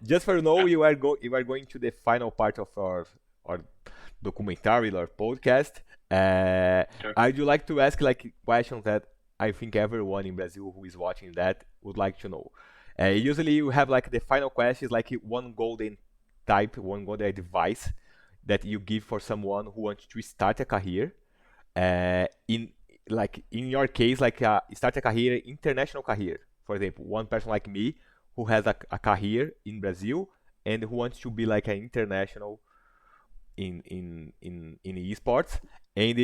just for you know, you are going to the final part of our documentary or podcast. Sure. I'd like to ask like questions that I think everyone in Brazil who is watching that would like to know. Usually, you have like the final question is like one golden advice that you give for someone who wants to start a career. In like in your case, like start a career, international career. For example, one person like me who has a career in Brazil and who wants to be like an international in esports. And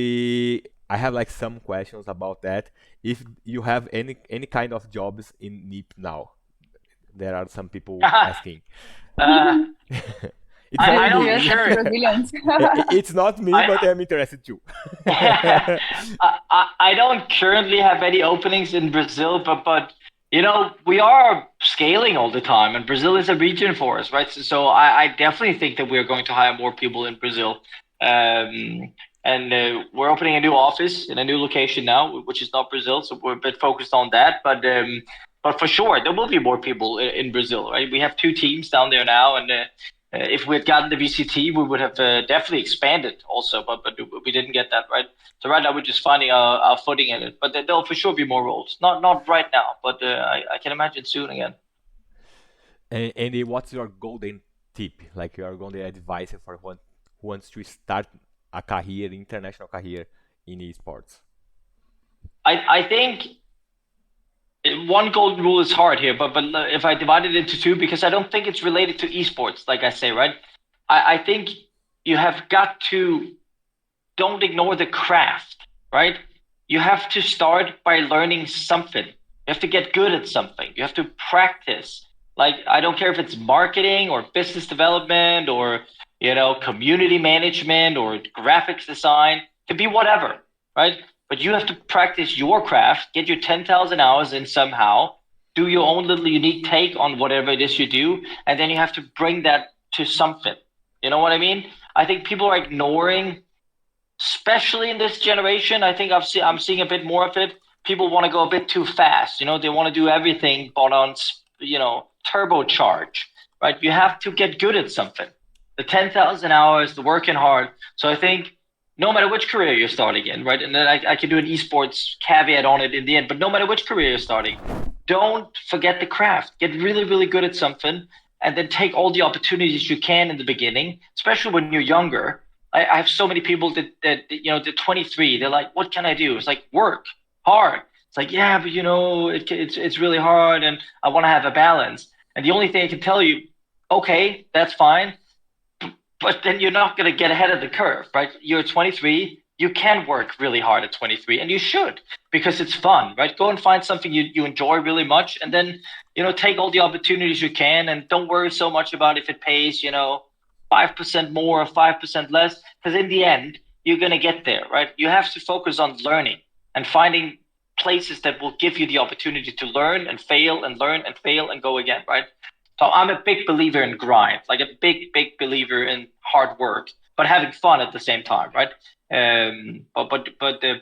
I have like some questions about that. If you have any kind of jobs in NIP now, there are some people asking. uh, It's I, not I Very don't me. good. That's sure. brilliant. It's not me, but I, I'm interested too. I don't currently have any openings in Brazil, but we are scaling all the time, and Brazil is a region for us, right? So I definitely think that we're going to hire more people in Brazil, and we're opening a new office in a new location now, which is not Brazil, so we're a bit focused on that. But for sure, there will be more people in Brazil, right? We have two teams down there now, and if we had gotten the VCT, we would have definitely expanded also, but we didn't get that, right? So right now we're just finding our footing in it, but there'll for sure be more roles. Not right now, but I can imagine soon again. And what's your golden tip? Like your golden advice for one who wants to start a career, international career in esports? I think one golden rule is hard here, but if I divide it into two, because I don't think it's related to esports, like I say, right? I think you have got to don't ignore the craft, right? You have to start by learning something. You have to get good at something. You have to practice. Like, I don't care if it's marketing or business development or, community management or graphics design, it could be whatever, right? But you have to practice your craft, get your 10,000 hours in somehow, do your own little unique take on whatever it is you do, and then you have to bring that to something. You know what I mean? I think people are ignoring, especially in this generation. I think I'm seeing a bit more of it. People want to go a bit too fast. They want to do everything, but on turbocharge, right? You have to get good at something. The 10,000 hours, the working hard. So I think no matter which career you're starting in, right? And then I can do an esports caveat on it in the end. But no matter which career you're starting, don't forget the craft. Get really, really good at something, and then take all the opportunities you can in the beginning, especially when you're younger. I have so many people that they're 23. They're like, what can I do? It's like, work hard. It's like, yeah, but it's really hard, and I want to have a balance. And the only thing I can tell you, okay, that's fine, but then you're not going to get ahead of the curve, right? You're 23. You can work really hard at 23, and you should, because it's fun, right? Go and find something you enjoy really much, and then take all the opportunities you can, and don't worry so much about if it pays 5% more or 5% less, because in the end you're going to get there, right? You have to focus on learning and finding places that will give you the opportunity to learn and fail and learn and fail and go again, right? So I'm a big believer in grind, like a big believer in hard work, but having fun at the same time, right? But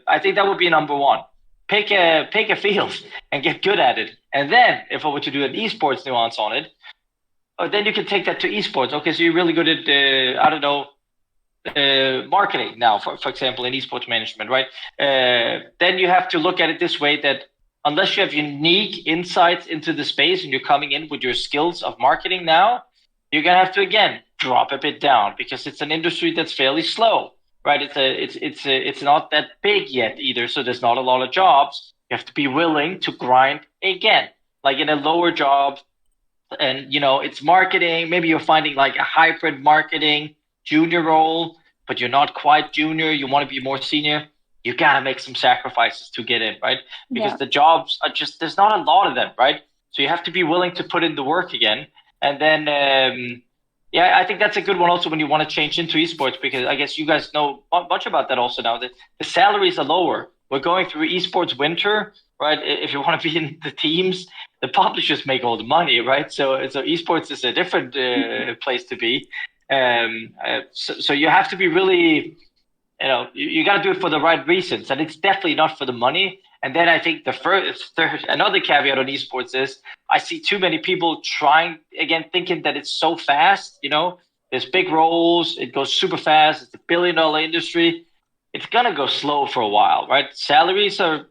I think that would be number one. Pick a field and get good at it, and then if I were to do an esports nuance on it, then you can take that to esports. Okay, so you're really good at I don't know, marketing now, for example, in esports management, right? Then you have to look at it this way, that unless you have unique insights into the space and you're coming in with your skills of marketing now, you're gonna have to again drop a bit down, because it's an industry that's fairly slow, right? It's not that big yet either, so there's not a lot of jobs. You have to be willing to grind again, like in a lower job, and it's marketing. Maybe you're finding like a hybrid marketing junior role, but you're not quite junior, you want to be more senior. You got to make some sacrifices to get in, right? Because Yeah. the jobs are just, there's not a lot of them, right? So you have to be willing to put in the work again. And then yeah, I think that's a good one also when you want to change into esports, because I guess you guys know much about that also now, that the salaries are lower. We're going through esports winter, right? If you want to be in the teams, the publishers make all the money, right? So esports is a different place to be. So you have to be really you got to do it for the right reasons, and it's definitely not for the money. And then I think another caveat on esports is I see too many people trying again, thinking that it's so fast. There's big roles, it goes super fast. It's $1 billion industry. It's gonna go slow for a while, right? Salaries are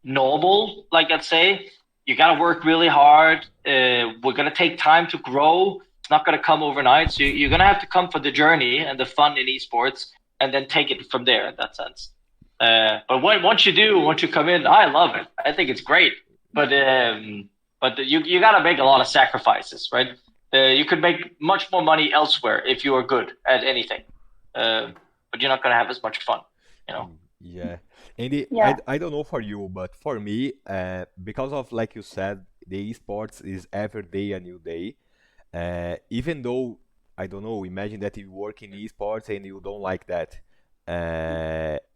normal, like I'd say. You got to work really hard. We're gonna take time to grow. It's not gonna come overnight. So you're gonna have to come for the journey and the fun in esports, and then take it from there in that sense. But once you come in, I love it. I think it's great. But you got to make a lot of sacrifices, right? You could make much more money elsewhere if you are good at anything, but you're not gonna have as much fun, you know. Yeah. And Yeah. I don't know for you, but for me, because of like you said, the esports is every day a new day. Even though I don't know, imagine that you work in esports and you don't like that,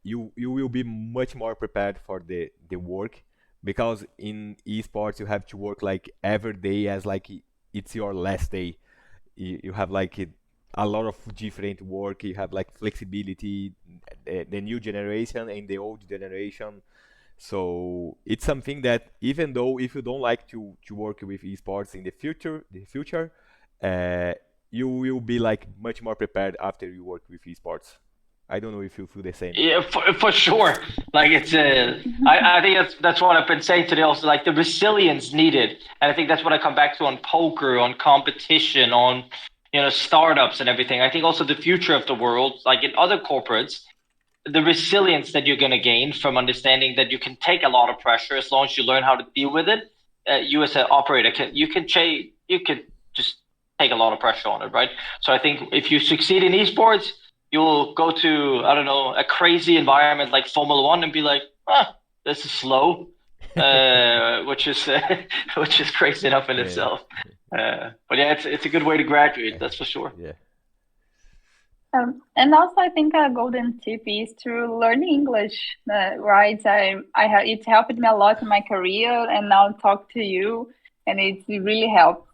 you will be much more prepared for the work because in esports you have to work like every day as like it's your last day. You have like a lot of different work. You have like flexibility, the new generation and the old generation. So it's something that even though if you don't like to work with esports in the future, uh, you will be like much more prepared after you work with esports. I don't know if you feel the same. Yeah, for sure. Like it's I think that's what I've been saying today also, like the resilience needed. And I think that's what I come back to on poker, on competition, on startups and everything. I think also the future of the world, like in other corporates, the resilience that you're going to gain from understanding that you can take a lot of pressure as long as you learn how to deal with it. You as an operator you can just take a lot of pressure on it, right? So I think if you succeed in esports, you'll go to, I don't know, a crazy environment like Formula One and be like, this is slow, which is which is crazy enough in Yeah, itself. But yeah, it's a good way to graduate, yeah, that's for sure. yeah. And also, I think a golden tip is to learn English, right? It helped me a lot in my career, and now talk to you, and it really helps.